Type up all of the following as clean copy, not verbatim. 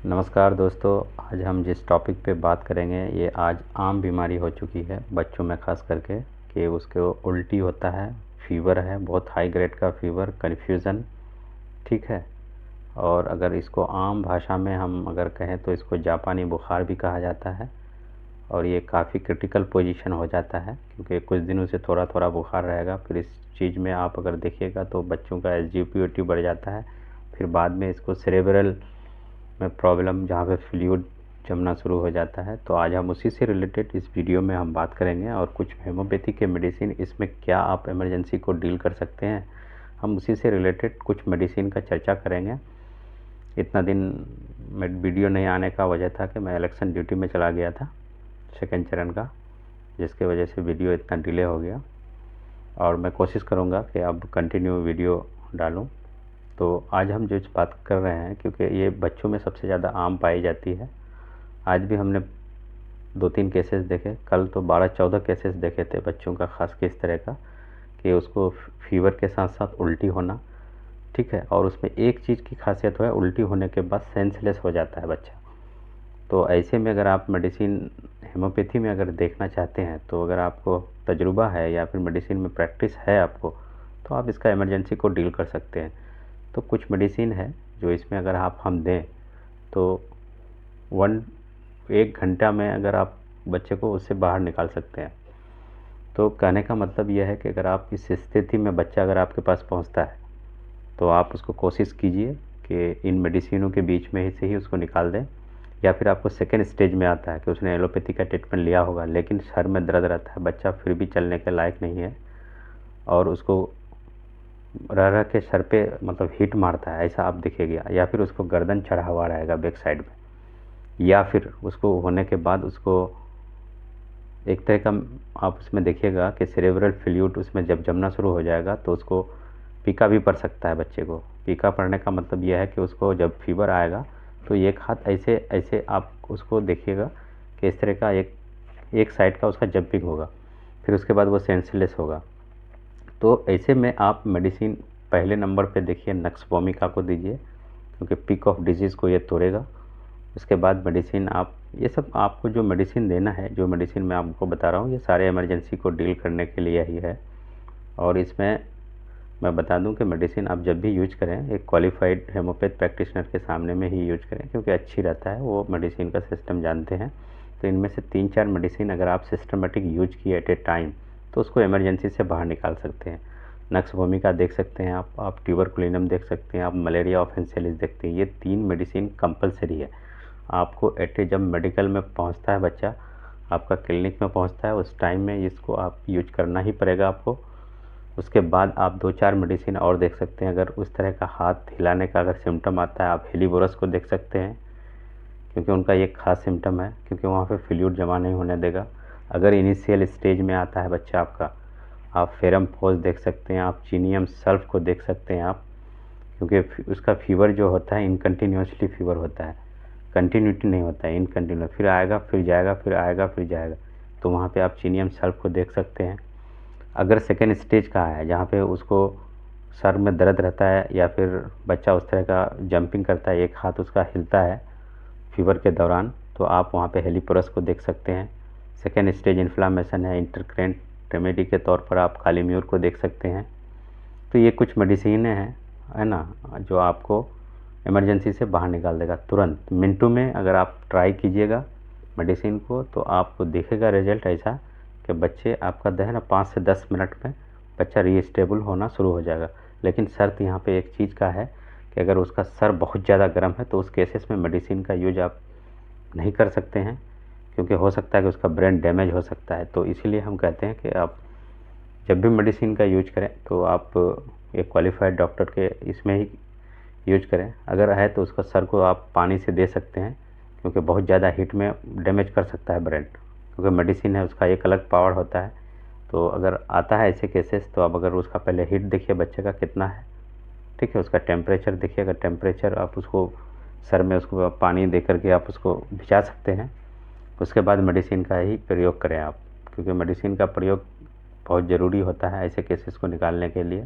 नमस्कार दोस्तों। आज हम जिस टॉपिक पे बात करेंगे ये आज आम बीमारी हो चुकी है बच्चों में ख़ास करके कि उसको उल्टी होता है, फीवर है, बहुत हाई ग्रेड का फीवर, कन्फ्यूज़न। ठीक है। और अगर इसको आम भाषा में हम अगर कहें तो इसको जापानी बुखार भी कहा जाता है। और ये काफ़ी क्रिटिकल पोजीशन हो जाता है क्योंकि कुछ दिनों से थोड़ा थोड़ा बुखार रहेगा, फिर इस चीज़ में आप अगर देखिएगा तो बच्चों का एसजीपीओटी बढ़ जाता है, फिर बाद में इसको सेरेब्रल में प्रॉब्लम जहाँ पे फ्लूइड जमना शुरू हो जाता है। तो आज हम उसी से रिलेटेड इस वीडियो में हम बात करेंगे और कुछ होम्योपैथी के मेडिसिन इसमें क्या आप इमरजेंसी को डील कर सकते हैं, हम उसी से रिलेटेड कुछ मेडिसिन का चर्चा करेंगे। इतना दिन में वीडियो नहीं आने का वजह था कि मैं इलेक्शन ड्यूटी में चला गया था सेकेंड चरण का, जिसके वजह से वीडियो इतना डिले हो गया। और मैं कोशिश करूँगा कि अब कंटिन्यू वीडियो डालूँ। तो आज हम जो बात कर रहे हैं क्योंकि ये बच्चों में सबसे ज़्यादा आम पाई जाती है। आज भी हमने 2-3 केसेस देखे, कल तो 12-14 केसेस देखे थे बच्चों का, ख़ास के इस तरह का कि उसको फीवर के साथ साथ उल्टी होना। ठीक है। और उसमें एक चीज़ की खासियत है, उल्टी होने के बाद सेंसलेस हो जाता है बच्चा। तो ऐसे में अगर आप मेडिसिन होम्योपैथी में अगर देखना चाहते हैं तो अगर आपको तजुर्बा है या फिर मेडिसिन में प्रैक्टिस है आपको, तो आप इसका इमरजेंसी को डील कर सकते हैं। तो कुछ मेडिसिन है जो इसमें अगर हम दें तो 1 घंटा में अगर आप बच्चे को उससे बाहर निकाल सकते हैं। तो कहने का मतलब यह है कि अगर आप इस स्थिति में बच्चा अगर आपके पास पहुंचता है तो आप उसको कोशिश कीजिए कि इन मेडिसिनों के बीच में ही से ही उसको निकाल दें। या फिर आपको सेकेंड स्टेज में आता है कि उसने एलोपैथी का ट्रीटमेंट लिया होगा लेकिन सर में दर्द रहता है, बच्चा फिर भी चलने के लायक नहीं है और उसको रह रह के सर पे मतलब हिट मारता है, ऐसा आप दिखेगा। या फिर उसको गर्दन चढ़ा हुआ रहेगा बैक साइड में, या फिर उसको होने के बाद उसको एक तरह का आप उसमें देखिएगा कि सेरेब्रल फ्लूइड उसमें जब जमना शुरू हो जाएगा तो उसको पीका भी पड़ सकता है बच्चे को। पीका पड़ने का मतलब यह है कि उसको जब फीवर आएगा तो एक हाथ ऐसे ऐसे आप उसको देखिएगा कि इस तरह का एक साइड का उसका जंपिंग होगा, फिर उसके बाद वो सेंसलेस होगा। तो ऐसे में आप मेडिसिन पहले नंबर पे देखिए नक्स वोमिका को दीजिए क्योंकि पीक ऑफ डिजीज़ को ये तोड़ेगा। उसके बाद मेडिसिन आप ये सब आपको जो मेडिसिन देना है, जो मेडिसिन मैं आपको बता रहा हूँ, ये सारे इमरजेंसी को डील करने के लिए ही है। और इसमें मैं बता दूं कि मेडिसिन आप जब भी यूज करें एक क्वालिफाइड होम्योपैथ प्रैक्टिशनर के सामने में ही यूज करें क्योंकि अच्छी रहता है, वो मेडिसिन का सिस्टम जानते हैं। तो इनमें से 3-4 मेडिसिन अगर आप सिस्टमेटिक यूज किए एट ए टाइम तो उसको इमरजेंसी से बाहर निकाल सकते हैं। नक्स वोमिका देख सकते हैं आप ट्यूबरकुलिनम देख सकते हैं, आप मलेरिया ऑफेंसिलिस देखते हैं। ये 3 मेडिसिन कंपलसरी है आपको जब मेडिकल में पहुंचता है बच्चा, आपका क्लिनिक में पहुंचता है, उस टाइम में इसको आप यूज करना ही पड़ेगा आपको। उसके बाद आप 2-4 मेडिसिन और देख सकते हैं। अगर उस तरह का हाथ हिलाने का अगर सिम्टम आता है आप हेलीबोरस को देख सकते हैं क्योंकि उनका ये खास सिम्टम है क्योंकि वहाँ पे फ्लूइड जमा नहीं होने देगा। अगर इनिशियल स्टेज में आता है बच्चा आपका, आप फेरम फोस देख सकते हैं, आप चीनियम सल्फ को देख सकते हैं आप, क्योंकि उसका फीवर जो होता है इनकन्टीन्यूसली फीवर होता है, कंटिन्यूटी नहीं होता है, इनकन्टीन्यू फिर आएगा फिर जाएगा फिर आएगा फिर जाएगा। तो वहाँ पे आप चीनियम सल्फ को देख सकते हैं। अगर सेकेंड स्टेज का है जहाँ पे उसको सर में दर्द रहता है या फिर बच्चा उस तरह का जंपिंग करता है, एक हाथ उसका हिलता है फीवर के दौरान, तो आप वहाँ पे हेलीपोरस को देख सकते हैं। सेकेंड स्टेज इन्फ्लामेशन है, इंटरक्रेंट रेमेडी के तौर पर आप काली म्यूर को देख सकते हैं। तो ये कुछ मेडिसिनें हैं, है ना, जो आपको इमरजेंसी से बाहर निकाल देगा तुरंत मिनटों में। अगर आप ट्राई कीजिएगा मेडिसिन को तो आपको दिखेगा रिजल्ट ऐसा कि बच्चे आपका जो है ना 5 से 10 मिनट में बच्चा रीस्टेबल होना शुरू हो जाएगा। लेकिन शर्त यहाँ पे एक चीज़ का है कि अगर उसका सर बहुत ज़्यादा गर्म है तो उस केसेस में मेडिसिन का यूज आप नहीं कर सकते हैं क्योंकि हो सकता है कि उसका ब्रेन डैमेज हो सकता है। तो इसीलिए हम कहते हैं कि आप जब भी मेडिसिन का यूज करें तो आप एक क्वालिफाइड डॉक्टर के इसमें ही यूज करें। अगर है तो उसका सर को आप पानी से दे सकते हैं क्योंकि बहुत ज़्यादा हीट में डैमेज कर सकता है ब्रेन, क्योंकि मेडिसिन है उसका एक अलग पावर होता है। तो अगर आता है ऐसे केसेस तो आप अगर उसका पहले हीट देखिए बच्चे का कितना है, ठीक है, उसका टेम्परेचर देखिए। अगर टेम्परेचर आप उसको सर में उसको पानी दे करके आप उसको भिजा सकते हैं, उसके बाद मेडिसिन का ही प्रयोग करें आप, क्योंकि मेडिसिन का प्रयोग बहुत ज़रूरी होता है ऐसे केसेस को निकालने के लिए।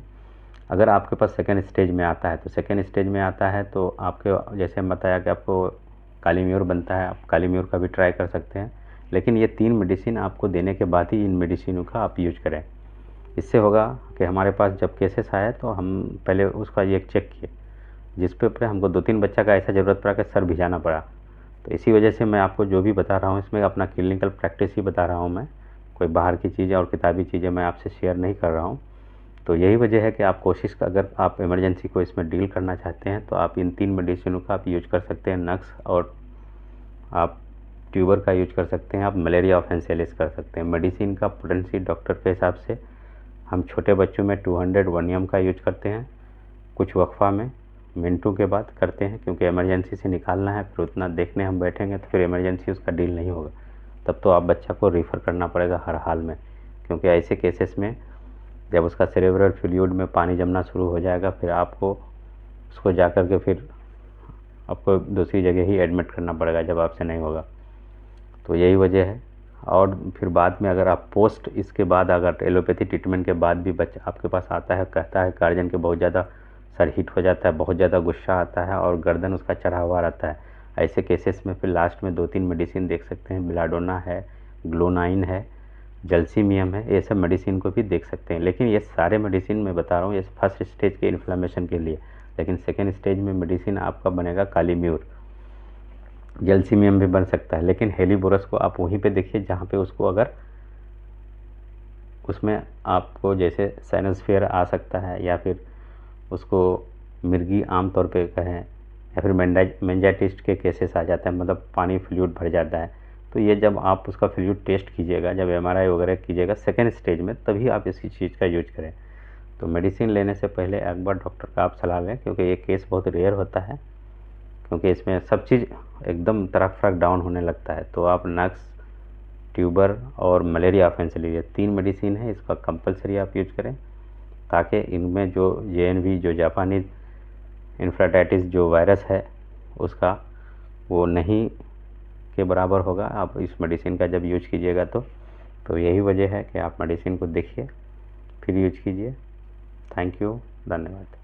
अगर आपके पास सेकेंड स्टेज में आता है तो सेकेंड स्टेज में आता है तो आपके जैसे हम बताया कि आपको कालीम्यूर बनता है, आप कालीम्यूर का भी ट्राई कर सकते हैं। लेकिन ये 3 मेडिसिन आपको देने के बाद ही इन मेडिसिनों का आप यूज करें। इससे होगा कि हमारे पास जब केसेस आए तो हम पहले उसका ये चेक किए, जिस पे ऊपर हमको 2-3 बच्चा का ऐसा ज़रूरत पड़ा कि सर भिजाना पड़ा। तो इसी वजह से मैं आपको जो भी बता रहा हूँ इसमें अपना क्लिनिकल प्रैक्टिस ही बता रहा हूँ मैं, कोई बाहर की चीज़ें और किताबी चीज़ें मैं आपसे शेयर नहीं कर रहा हूँ। तो यही वजह है कि आप कोशिश का, अगर आप इमरजेंसी को इसमें डील करना चाहते हैं तो आप इन 3 मेडिसिनों का आप यूज कर सकते हैं। नक्स और आप ट्यूबर का यूज कर सकते हैं, आप मलेरिया ऑफ एंसेलिस कर सकते हैं। मेडिसिन का पोटेंसी डॉक्टर के हिसाब से हम छोटे बच्चों में 200 1 एम का यूज करते हैं, कुछ वक्फा में मिनटों के बाद करते हैं, क्योंकि इमरजेंसी से निकालना है, फिर उतना देखने हम बैठेंगे तो फिर इमरजेंसी उसका डील नहीं होगा, तब तो आप बच्चा को रेफ़र करना पड़ेगा हर हाल में। क्योंकि ऐसे केसेस में जब उसका सेरेब्रल फ्लूइड में पानी जमना शुरू हो जाएगा, फिर आपको उसको जा कर के फिर आपको दूसरी जगह ही एडमिट करना पड़ेगा जब आपसे नहीं होगा। तो यही वजह है। और फिर बाद में अगर आप पोस्ट इसके बाद अगर एलोपैथी ट्रीटमेंट के बाद भी बच्चा आपके पास आता है, कहता है गार्जियन के बहुत ज़्यादा सर हीट हो जाता है, बहुत ज़्यादा गुस्सा आता है और गर्दन उसका चढ़ा हुआ रहता है, ऐसे केसेस में फिर लास्ट में 2-3 मेडिसिन देख सकते हैं। बेलाडोना है, ग्लोनाइन है, जल्सीमियम है, ये सब मेडिसिन को भी देख सकते हैं। लेकिन ये सारे मेडिसिन मैं बता रहा हूँ ये फर्स्ट स्टेज के इन्फ्लेमेशन के लिए, लेकिन सेकेंड स्टेज में मेडिसिन आपका बनेगा कालीम्यूर। जल्सीमियम भी बन सकता है, लेकिन हेलीबोरस को आप वहीं पे देखिए जहाँ पे उसको अगर उसमें आपको जैसे साइनोस्फीयर आ सकता है, या फिर उसको मिर्गी आम तौर पे कहें, या फिर मेंजाइटिस के केसेस आ जाते हैं, मतलब पानी फ्लूइड भर जाता है। तो ये जब आप उसका फ्लूइड टेस्ट कीजिएगा, जब एमआरआई वगैरह कीजिएगा सेकेंड स्टेज में, तभी आप इसी चीज़ का यूज करें। तो मेडिसिन लेने से पहले एक बार डॉक्टर का आप सलाह लें, क्योंकि ये केस बहुत रेयर होता है, क्योंकि इसमें सब चीज़ एकदम तरफ डाउन होने लगता है। तो आप नक्स, ट्यूबर और मलेरिया ऑफ एंसेलिस, ये 3 मेडिसिन है, इसका कंपलसरी आप यूज करें, ताकि इनमें जो जेएनवी जो जापानीज इन्फ्राटाइटिस जो वायरस है उसका वो नहीं के बराबर होगा आप इस मेडिसिन का जब यूज कीजिएगा तो यही वजह है कि आप मेडिसिन को देखिए फिर यूज कीजिए। थैंक यू, धन्यवाद।